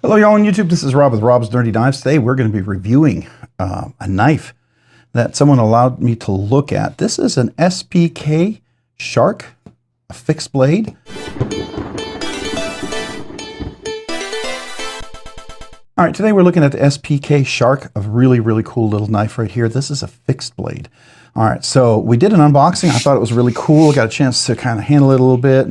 Hello y'all on YouTube, this is Rob with Rob's Nerdy Knives. Today we're going to be reviewing a knife that someone allowed me to look at. This is an SPK Shark, a fixed blade. All right, today we're looking at the SPK Shark, a really cool little knife right here. This is a fixed blade. All right, so we did an unboxing. I thought it was really cool. Got a chance to kind of handle it a little bit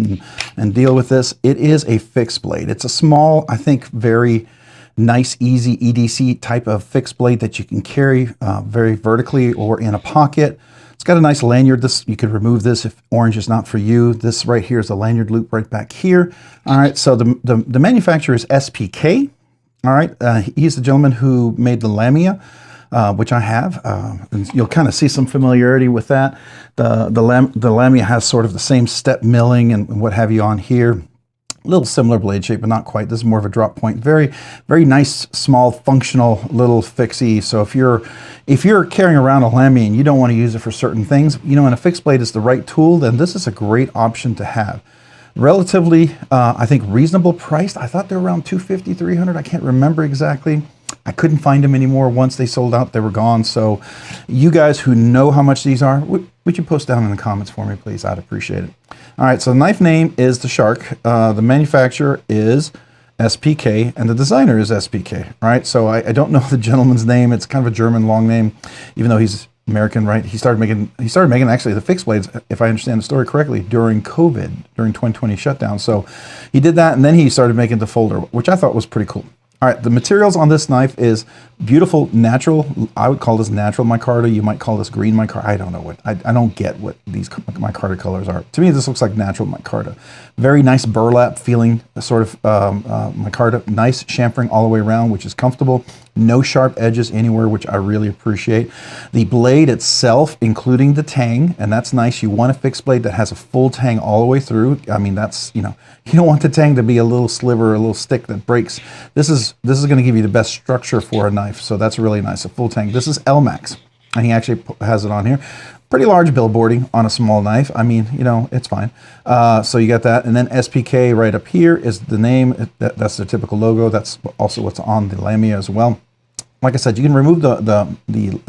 and deal with this. It is a fixed blade. It's a small, I think, very nice, easy EDC type of fixed blade that you can carry very vertically or in a pocket. It's got a nice lanyard. You could remove this if orange is not for you. This right here is the lanyard loop right back here. All right, so the manufacturer is SPK. All right, he's the gentleman who made the Lamia, which I have. And you'll kind of see some familiarity with that. The Lamia has sort of the same step milling and what have you on here. A little similar blade shape, but not quite. This is more of a drop point. Very nice, small, functional little fixie. So if you're carrying around a Lamia and you don't want to use it for certain things, you know, and a fixed blade is the right tool, then this is a great option to have. Relatively, I think, reasonable priced. I thought they were around $250, $300. I can't remember exactly. I couldn't find them anymore. Once they sold out, they were gone. So you guys who know how much these are, would you post down in the comments for me, please? I'd appreciate it. All right, so the knife name is the Shark. The manufacturer is SPK, and the designer is SPK, right? So I don't know the gentleman's name. It's kind of a German long name, even though he's American, right? He started making actually the fixed blades, if I understand the story correctly, during COVID, during 2020 shutdown. So he did that, and then he started making the folder, which I thought was pretty cool. All right, the materials on this knife is beautiful, natural. I would call this natural micarta. You might call this green micarta. I don't know what, I don't get what these micarta colors are. To me, this looks like natural micarta. Very nice burlap feeling sort of micarta. Nice chamfering all the way around, which is comfortable. No sharp edges anywhere, which I really appreciate. The blade itself, including the tang, and that's nice. You want a fixed blade that has a full tang all the way through. I mean, that's, you know, you don't want the tang to be a little sliver, a little stick that breaks. This is going to give you the best structure for a knife, so that's really nice. A full tang. This is Elmax, and he actually has it on here. Pretty large billboarding on a small knife. I mean, you know, it's fine. So you got that, and then SPK right up here is the name. That's the typical logo. That's also what's on the Lamia as well. Like I said, you can remove the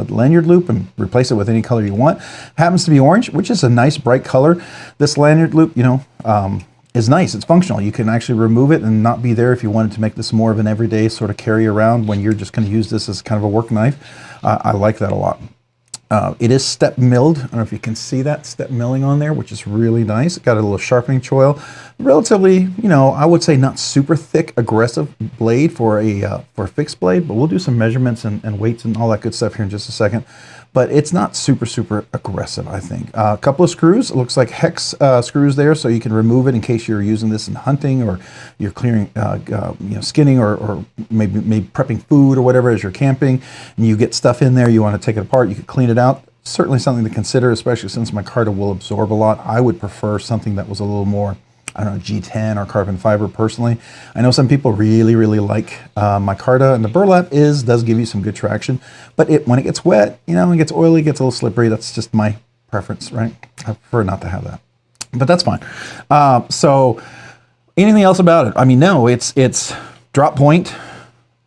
lanyard loop and replace it with any color you want. Happens to be orange, which is a nice bright color. This lanyard loop, you know, is nice. It's functional. You can actually remove it and not be there if you wanted to make this more of an everyday sort of carry around when you're just going to use this as kind of a work knife. I like that a lot. It is step milled. I don't know if you can see that step milling on there, which is really nice. It got a little sharpening choil. Relatively, you know, I would say not super thick, aggressive blade for a fixed blade, but we'll do some measurements and weights and all that good stuff here in just a second. But it's not super aggressive, I think. A couple of screws. It looks like hex screws there, so you can remove it in case you're using this in hunting or you're clearing, you know, skinning or maybe prepping food or whatever as you're camping, and you get stuff in there, you want to take it apart, you could clean it out. Certainly something to consider, especially since micarta will absorb a lot. I would prefer something that was a little more, I don't know, G10 or carbon fiber personally. I know some people really like micarta, and the burlap does give you some good traction, but when it gets wet, you know, it gets oily, it gets a little slippery. That's just my preference, right? I prefer not to have that, but that's fine. So anything else about it? I mean, no, it's drop point,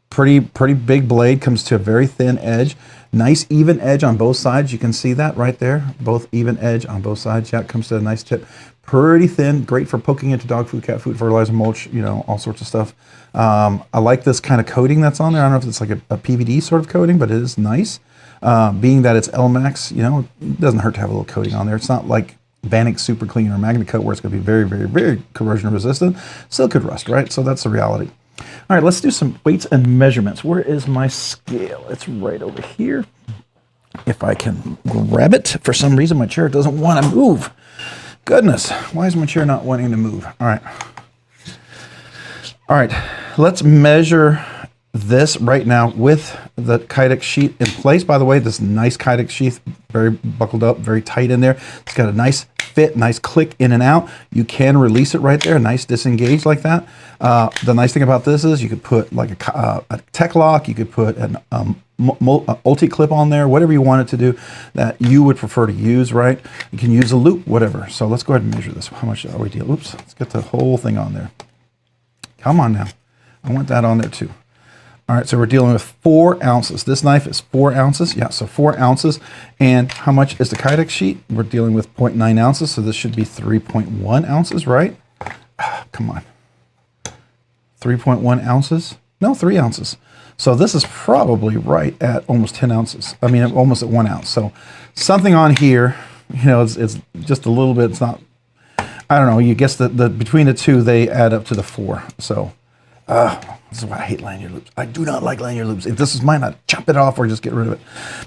pretty big blade, comes to a very thin edge. Nice even edge on both sides. You can see that right there. Both even edge on both sides. Yeah, it comes to a nice tip. Pretty thin, great for poking into dog food, cat food, fertilizer, mulch, you know, all sorts of stuff. I like this kind of coating that's on there. I don't know if it's like a PVD sort of coating, but it is nice. Being that it's Elmax, you know, it doesn't hurt to have a little coating on there. It's not like Vanek Super Clean or Magna Coat where it's going to be very corrosion resistant. Still could rust, right? So that's the reality. All right, let's do some weights and measurements. Where is my scale? It's right over here. If I can grab it. For some reason, my chair doesn't want to move. Goodness, why is my chair not wanting to move? All right. All right, let's measure this right now with the Kydex sheath in place. By the way, this nice Kydex sheath, very buckled up, very tight in there. It's got a nice fit, nice click in and out. You can release it right there, nice disengage like that. The nice thing about this is you could put like a tech lock, you could put an multi-clip on there, whatever you want it to do that you would prefer to use, right? You can use a loop, whatever. So let's go ahead and measure this. How much are we dealing? Oops, let's get the whole thing on there. Come on now. I want that on there too. All right, so we're dealing with 4 ounces. This knife is 4 ounces. Yeah, so 4 ounces. And how much is the Kydex sheet? We're dealing with 0.9 ounces, so this should be 3.1 ounces, right? Come on. 3.1 ounces? No, 3 ounces. So this is probably right at almost 10 ounces. I mean, almost at 1 ounce. So something on here, you know, it's just a little bit, it's not, I don't know, you guess that between the two, they add up to the 4. So this is why I hate lanyard loops. I do not like lanyard loops. If this is mine, I'd chop it off or just get rid of it.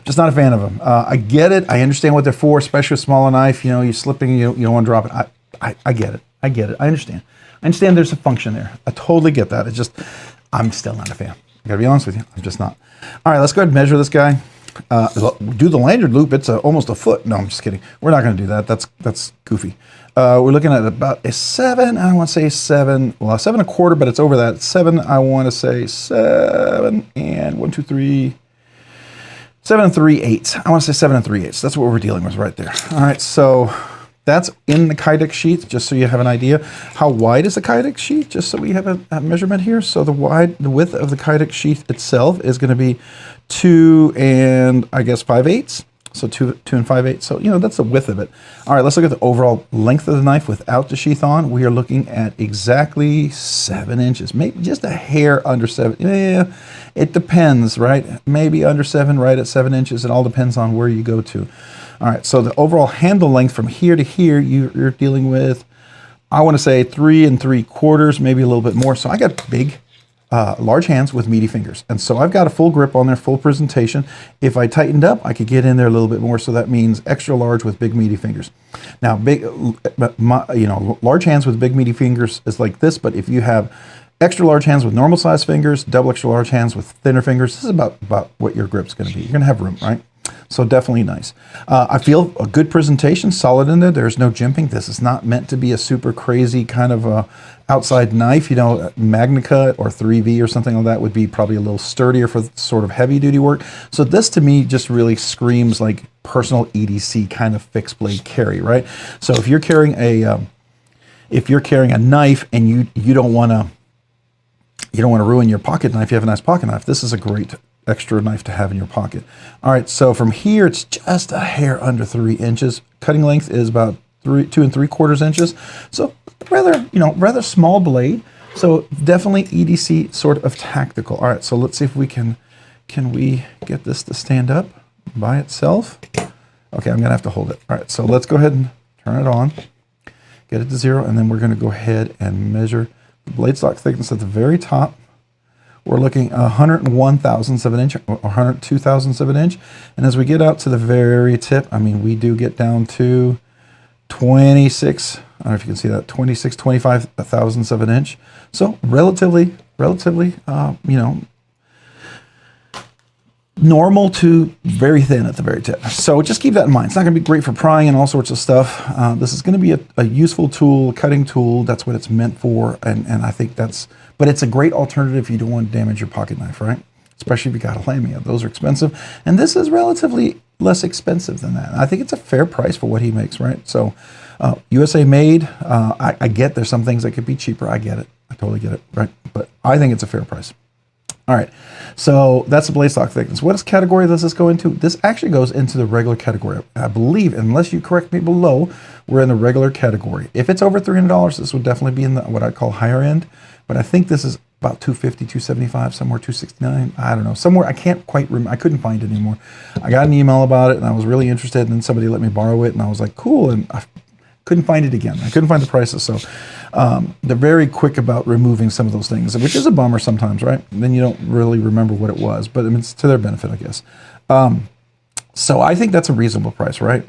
Just not a fan of them. I get it. I understand what they're for, especially with smaller knife. You know, you're slipping, you don't want to drop it. I get it. I get it. I understand. I understand there's a function there. I totally get that. It's just, I'm still not a fan. I gotta be honest with you. I'm just not. All right, let's go ahead and measure this guy. Do the lanyard loop. It's almost a foot. No, I'm just kidding. We're not gonna do that. That's goofy. We're looking at about a 7. I want to say 7. Well, 7 1/4, but it's over that. 7. I want to say 7 and 1, 2, 3. 7 3/8. I want to say 7 3/8. That's what we're dealing with right there. All right, so that's in the Kydex sheet, just so you have an idea. How wide is the Kydex sheet? Just so we have a measurement here. So the width of the Kydex sheet itself is going to be 2 and I guess 5/8. So 2 and 5/8. So, you know, that's the width of it. All right, let's look at the overall length of the knife without the sheath on. We are looking at exactly 7 inches, maybe just a hair under 7. Yeah, it depends, right? Maybe under 7, right at 7 inches. It all depends on where you go to. All right, so the overall handle length from here to here, you're dealing with, I want to say 3 3/4, maybe a little bit more. So I got big, large hands with meaty fingers. And so I've got a full grip on there, full presentation. If I tightened up, I could get in there a little bit more. So that means extra large with big meaty fingers. Now, large hands with big meaty fingers is like this, but if you have extra large hands with normal size fingers, double extra large hands with thinner fingers, this is about what your grip's gonna be. You're gonna have room, right? So definitely nice. I feel a good presentation, solid in there. There's no jimping. This is not meant to be a super crazy kind of a outside knife. You know, Magnica or 3V or something like that would be probably a little sturdier for sort of heavy duty work. So this to me just really screams like personal EDC kind of fixed blade carry, right? So if you're carrying a knife and you don't want to ruin your pocket knife, you have a nice pocket knife, this is a great extra knife to have in your pocket. All right, so from here, it's just a hair under 3 inches. Cutting length is about 2 3/4 inches. So rather small blade. So definitely EDC sort of tactical. All right, so let's see if we can we get this to stand up by itself? Okay, I'm gonna have to hold it. All right, so let's go ahead and turn it on, get it to 0, and then we're gonna go ahead and measure the blade stock thickness at the very top. We're looking 101 thousandths of an inch, or 102 thousandths of an inch. And as we get out to the very tip, I mean, we do get down to 26, I don't know if you can see that, 25 thousandths of an inch. So relatively, normal to very thin at the very tip. So just keep that in mind. It's not going to be great for prying and all sorts of stuff. This is going to be a useful tool, cutting tool. That's what it's meant for. And I think but it's a great alternative if you don't want to damage your pocket knife, right? Especially if you got a lamia. Those are expensive. And this is relatively less expensive than that. I think it's a fair price for what he makes, right? So USA made. I get there's some things that could be cheaper. I get it. I totally get it, right? But I think it's a fair price. All right, so that's the blade stock thickness. What category does this go into? This actually goes into the regular category. I believe, unless you correct me below, we're in the regular category. If it's over $300, this would definitely be in the, what I call higher end. But I think this is about $250, $275, somewhere $269. I don't know, somewhere. I can't quite remember. I couldn't find it anymore. I got an email about it, and I was really interested. And then somebody let me borrow it, and I was like, cool. And I couldn't find it again. I couldn't find the prices. So they're very quick about removing some of those things, which is a bummer sometimes, right? And then you don't really remember what it was, but I mean, it's to their benefit, I guess. So I think that's a reasonable price, right?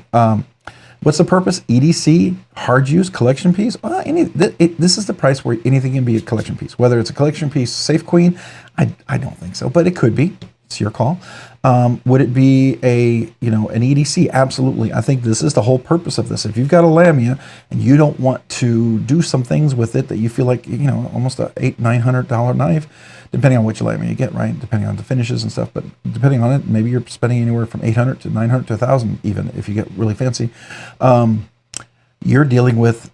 What's the purpose? EDC, hard use, collection piece. This is the price where anything can be a collection piece. Whether it's a collection piece, Safe Queen, I don't think so, but it could be. It's your call. Would it be an EDC? Absolutely. I think this is the whole purpose of this. If you've got a lamia and you don't want to do some things with it that you feel like, almost a $800-900 knife, depending on which lamia you get, right? Depending on the finishes and stuff, but depending on it, maybe you're spending anywhere from $800 to $900 to $1,000 even if you get really fancy. You're dealing with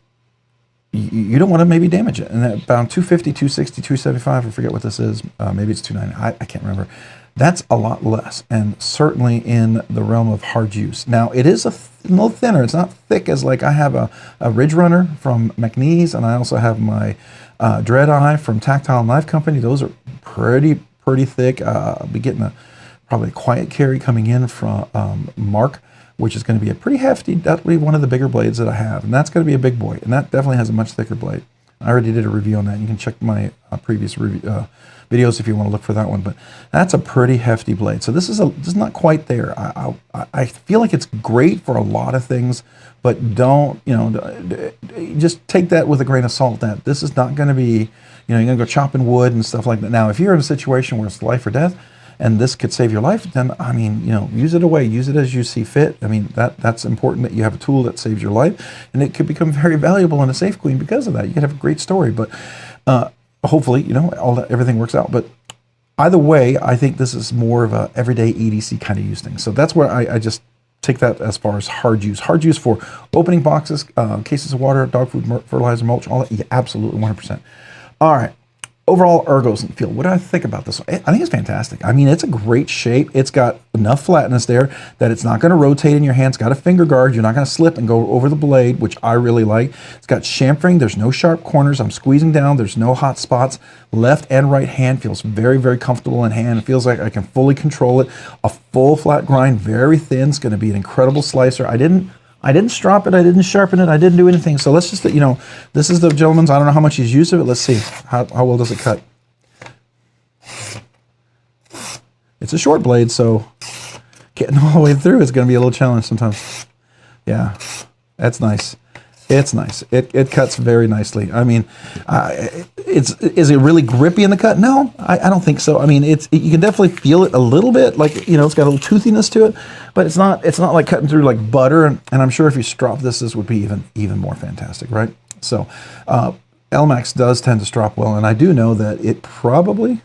you don't want to maybe damage it. And at about 250, 260, 275, I forget what this is. Maybe it's 290. I can't remember. That's a lot less, and certainly in the realm of hard use. Now, it is a little thinner. It's not thick as like I have a Ridge Runner from McNeese, and I also have my Dread Eye from Tactile Knife Company. Those are pretty thick. I'll be getting probably a quiet carry coming in from Mark, which is going to be a pretty hefty, that'll be one of the bigger blades that I have. And that's going to be a big boy. And that definitely has a much thicker blade. I already did a review on that. You can check my previous videos if you want to look for that one. But that's a pretty hefty blade. So this is not quite there. I feel like it's great for a lot of things, but don't, just take that with a grain of salt. That this is not going to be, you're going to go chopping wood and stuff like that. Now, if you're in a situation where it's life or death, and this could save your life, then, I mean, use it away. Use it as you see fit. I mean, that's important that you have a tool that saves your life, and it could become very valuable in a safe clean because of that. You could have a great story, but hopefully, everything works out. But either way, I think this is more of a everyday EDC kind of use thing. So that's where I just take that as far as hard use. Hard use for opening boxes, cases of water, dog food, fertilizer, mulch, all that. Yeah, absolutely, 100%. All right. Overall ergos and feel. What do I think about this? I think it's fantastic. I mean, it's a great shape. It's got enough flatness there that it's not going to rotate in your hand. It's got a finger guard. You're not going to slip and go over the blade, which I really like. It's got chamfering. There's no sharp corners. I'm squeezing down. There's no hot spots. Left and right hand feels very, very comfortable in hand. It feels like I can fully control it. A full flat grind, very thin. It's going to be an incredible slicer. I didn't strop it, I didn't sharpen it, I didn't do anything. So let's just, this is the gentleman's, I don't know how much he's used of it. Let's see, how well does it cut? It's a short blade, so getting all the way through is going to be a little challenge sometimes. Yeah, that's nice. It's nice. It cuts very nicely. I mean, is it really grippy in the cut? No, I don't think so. I mean, you can definitely feel it a little bit, like, it's got a little toothiness to it, but it's not like cutting through like butter. And I'm sure if you strop this would be even more fantastic, right? So Elmax does tend to strop well, and I do know that it probably,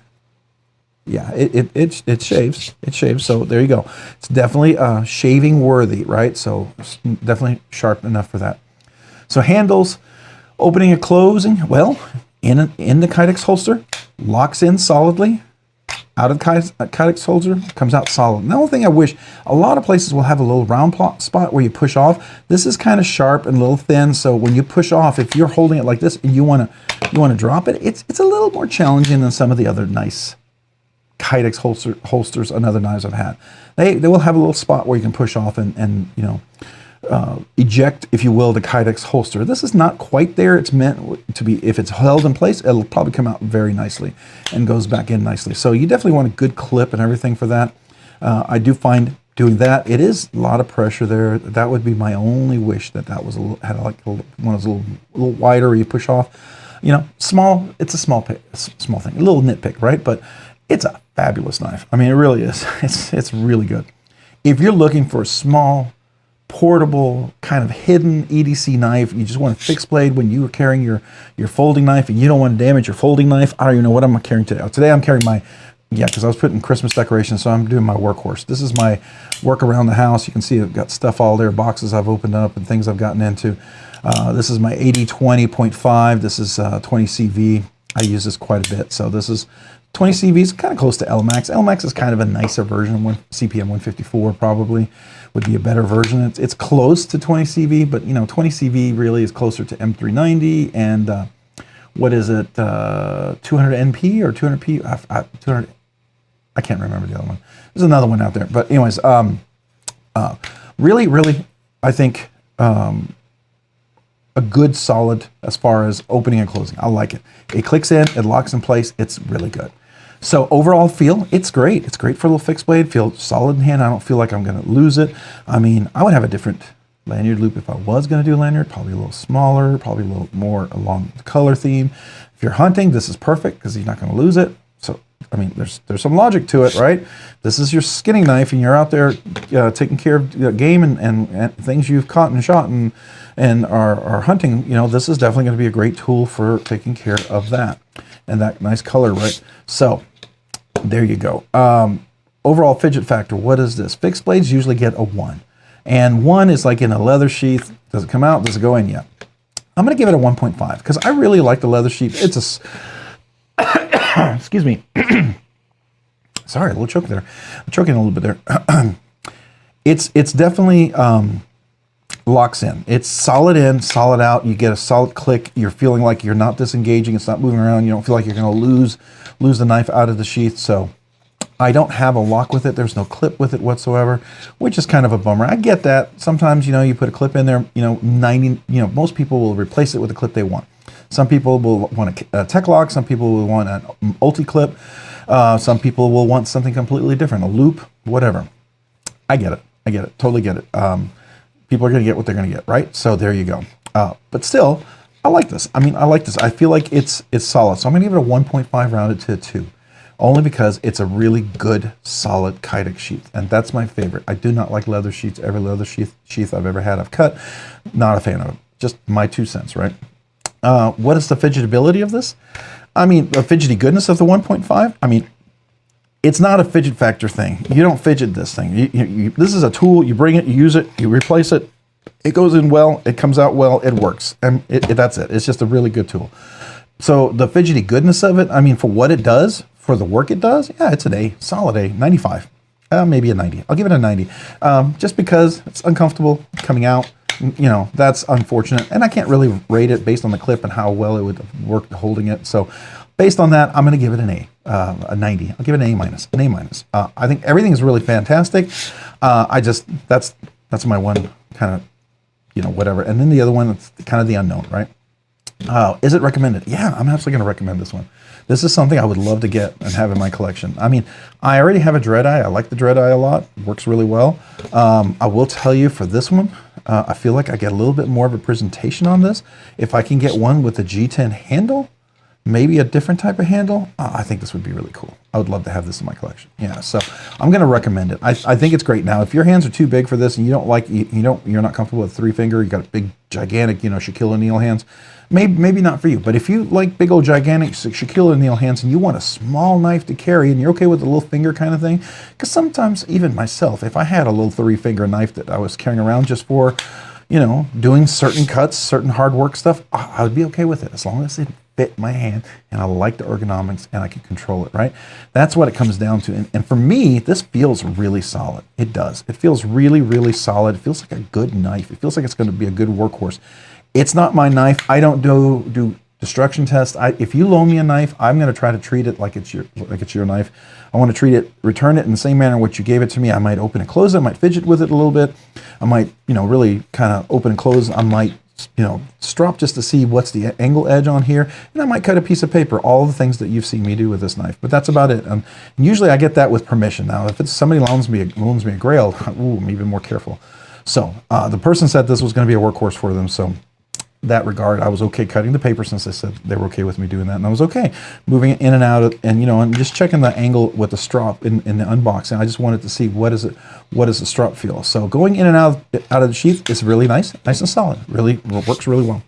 yeah, it shaves. It shaves. So there you go. It's definitely shaving worthy, right? So it's definitely sharp enough for that. So handles, opening and closing, well, in the Kydex holster, locks in solidly. Out of the Kydex holster, comes out solid. And the only thing I wish, a lot of places will have a little round spot where you push off. This is kind of sharp and a little thin, so when you push off, if you're holding it like this and you want to drop it, it's a little more challenging than some of the other nice Kydex holsters and other knives I've had. They will have a little spot where you can push off and eject, if you will, the Kydex holster. This is not quite there. It's meant to be, if it's held in place, it'll probably come out very nicely and goes back in nicely. So you definitely want a good clip and everything for that. I do find doing that, it is a lot of pressure there. That would be my only wish, that was one of those a little wider where you push off. Small, it's a small thing, a little nitpick, right? But it's a fabulous knife. I mean, it really is. It's really good. If you're looking for a small, portable, kind of hidden EDC knife, you just want a fixed blade when you are carrying your folding knife and you don't want to damage your folding knife. I don't even know what I'm carrying today. Today I'm carrying because I was putting Christmas decorations, so I'm doing my workhorse. This is my work around the house. You can see I've got stuff all there, boxes I've opened up and things I've gotten into. This is my 80-20.5. This is 20 CV. I use this quite a bit. So this is 20 CV is kind of close to Elmax. Elmax is kind of a nicer version. CPM 154 probably would be a better version. It's close to 20 CV, but 20 CV really is closer to M390 and what is it, 200 NP or 200P? 200. I can't remember the other one. There's another one out there, but anyways, really, I think a good solid as far as opening and closing. I like it. It clicks in, it locks in place. It's really good. So overall feel, it's great. It's great for a little fixed blade. Feels solid in hand. I don't feel like I'm going to lose it. I mean, I would have a different lanyard loop if I was going to do lanyard. Probably a little smaller, probably a little more along the color theme. If you're hunting, this is perfect because you're not going to lose it. So, I mean, there's some logic to it, right? This is your skinning knife, and you're out there taking care of game and things you've caught and shot and are hunting. This is definitely going to be a great tool for taking care of that and that nice color, right? So there you go. Overall fidget factor, what is this? Fixed blades usually get a 1. And 1 is like in a leather sheath. Does it come out? Does it go in yet? I'm going to give it a 1.5 because I really like the leather sheath. It's a, excuse me. Sorry, a little choke there. I'm choking a little bit there. It's definitely locks in. It's solid in, solid out. You get a solid click. You're feeling like you're not disengaging. It's not moving around. You don't feel like you're going to lose the knife out of the sheath. So I don't have a lock with it. There's no clip with it whatsoever, which is kind of a bummer. I get that. Sometimes, you put a clip in there, most people will replace it with a clip they want. Some people will want a tech lock. Some people will want an ulti-clip. Some people will want something completely different, a loop, whatever. I get it. Totally get it. People are going to get what they're going to get, right? So there you go. But still, I like this. I like this. I feel like it's solid. So I'm going to give it a 1.5 rounded to a 2. Only because it's a really good, solid Kydex sheath. And that's my favorite. I do not like leather sheaths. Every leather sheath I've ever had, I've cut. Not a fan of it. Just my 2 cents, right? What is the fidgetability of this? The fidgety goodness of the 1.5? It's not a fidget factor thing. You don't fidget this thing. This is a tool. You bring it, you use it, you replace it. It goes in well. It comes out well. It works. And that's it. It's just a really good tool. So the fidgety goodness of it, for what it does, for the work it does, yeah, it's an A, solid A, 95, maybe a 90. I'll give it a 90, just because it's uncomfortable coming out. That's unfortunate, and I can't really rate it based on the clip and how well it would have worked holding it. So, based on that, I'm going to give it an A, a 90. I'll give it an A minus, an A minus. I think everything is really fantastic. That's my one kind of, whatever. And then the other one, it's kind of the unknown, right? Is it recommended? Yeah, I'm absolutely going to recommend this one. This is something I would love to get and have in my collection. I already have a Dread Eye. I like the Dread Eye a lot. It works really well. I will tell you for this one, I feel like I get a little bit more of a presentation on this. If I can get one with a G10 handle, maybe a different type of handle, I think this would be really cool. I would love to have this in my collection. Yeah, so I'm going to recommend it. I think it's great. Now, if your hands are too big for this and you don't like, you're not comfortable with 3-finger, you got a big, gigantic, Shaquille O'Neal hands, maybe not for you. But if you like big old gigantic Shaquille O'Neal hands and you want a small knife to carry and you're okay with the little finger kind of thing, because sometimes even myself, if I had a little 3-finger knife that I was carrying around just for, doing certain cuts, certain hard work stuff, I would be okay with it as long as it fit my hand and I like the ergonomics and I can control it, right? That's what it comes down to. And for me, this feels really solid. It does. It feels really, really solid. It feels like a good knife. It feels like it's going to be a good workhorse. It's not my knife. I don't do destruction tests. If you loan me a knife, I'm going to try to treat it like it's your knife. I want to return it in the same manner in which you gave it to me. I might open and close it. I might fidget with it a little bit. I might, really kind of open and close. I might, strop just to see what's the angle edge on here. And I might cut a piece of paper, all the things that you've seen me do with this knife. But that's about it. And usually I get that with permission. Now, if it's somebody loans me a Grail, ooh, I'm even more careful. So the person said this was going to be a workhorse for them. So that regard, I was okay cutting the paper since they said they were okay with me doing that, and I was okay moving it in and out of, and and just checking the angle with the strop in the unboxing. I just wanted to see what does the strop feel. So going in and out of the sheath is really nice and solid. Really works really well.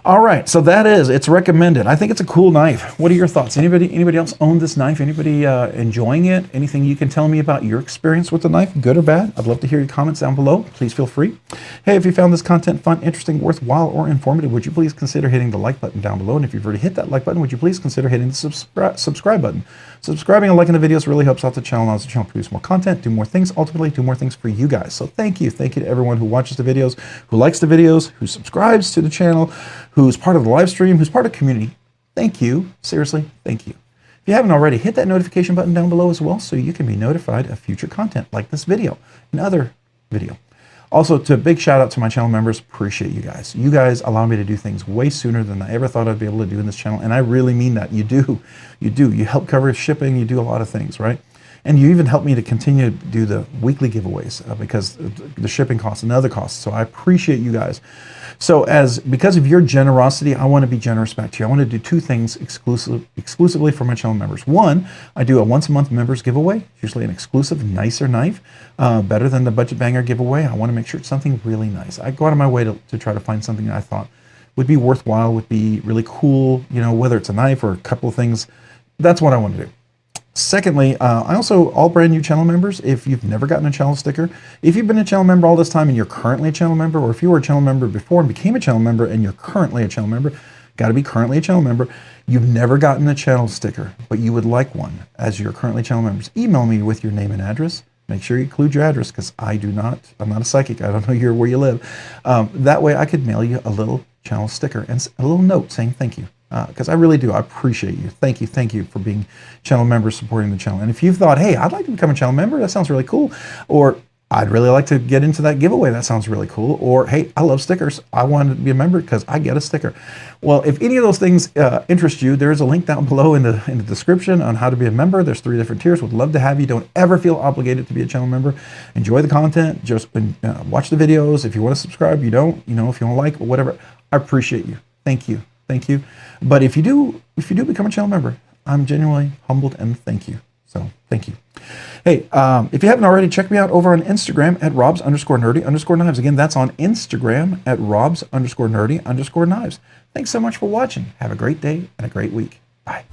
All right, so it's recommended. I think it's a cool knife. What are your thoughts? Anybody else own this knife? Anybody enjoying it? Anything you can tell me about your experience with the knife, good or bad? I'd love to hear your comments down below. Please feel free. Hey, if you found this content fun, interesting, worthwhile, or informative, would you please consider hitting the like button down below? And if you've already hit that like button, would you please consider hitting the subscribe button? Subscribing and liking the videos really helps out the channel, allows the channel to produce more content, do more things, ultimately do more things for you guys. So thank you to everyone who watches the videos, who likes the videos, who subscribes to the channel, who's part of the live stream, who's part of the community. Thank you. Seriously, thank you. If you haven't already, hit that notification button down below as well so you can be notified of future content like this video and other video. Also, a big shout out to my channel members. Appreciate you guys. You guys allow me to do things way sooner than I ever thought I'd be able to do in this channel, and I really mean that. You do. You help cover shipping. You do a lot of things, right? And you even help me to continue to do the weekly giveaways because the shipping costs and other costs. So I appreciate you guys. So because of your generosity, I want to be generous back to you. I want to do 2 things exclusively for my channel members. One, I do a once a month members giveaway, usually an exclusive, nicer knife, better than the Budget Banger giveaway. I want to make sure it's something really nice. I go out of my way to try to find something that I thought would be worthwhile, would be really cool, whether it's a knife or a couple of things. That's what I want to do. Secondly, all brand new channel members, if you've never gotten a channel sticker, if you've been a channel member all this time and you're currently a channel member, or if you were a channel member before and became a channel member and you're currently a channel member, got to be currently a channel member, you've never gotten a channel sticker, but you would like one as you're currently channel members, email me with your name and address. Make sure you include your address, because I'm not a psychic. I don't know where you live. That way I could mail you a little channel sticker and a little note saying thank you. Because I really do. I appreciate you. Thank you for being channel members, supporting the channel. And if you've thought, hey, I'd like to become a channel member, that sounds really cool. Or I'd really like to get into that giveaway, that sounds really cool. Or, hey, I love stickers, I wanted to be a member because I get a sticker. Well, if any of those things interest you, there is a link down below in the description on how to be a member. There's 3 different tiers. Would love to have you. Don't ever feel obligated to be a channel member. Enjoy the content. Just watch the videos. If you want to subscribe, you don't. If you want to like, whatever. I appreciate you. Thank you. Thank you. But if you do become a channel member, I'm genuinely humbled and thank you. So thank you. Hey, if you haven't already, check me out over on Instagram at robs_nerdy_knives. Again, that's on Instagram at robs_nerdy_knives. Thanks so much for watching. Have a great day and a great week. Bye.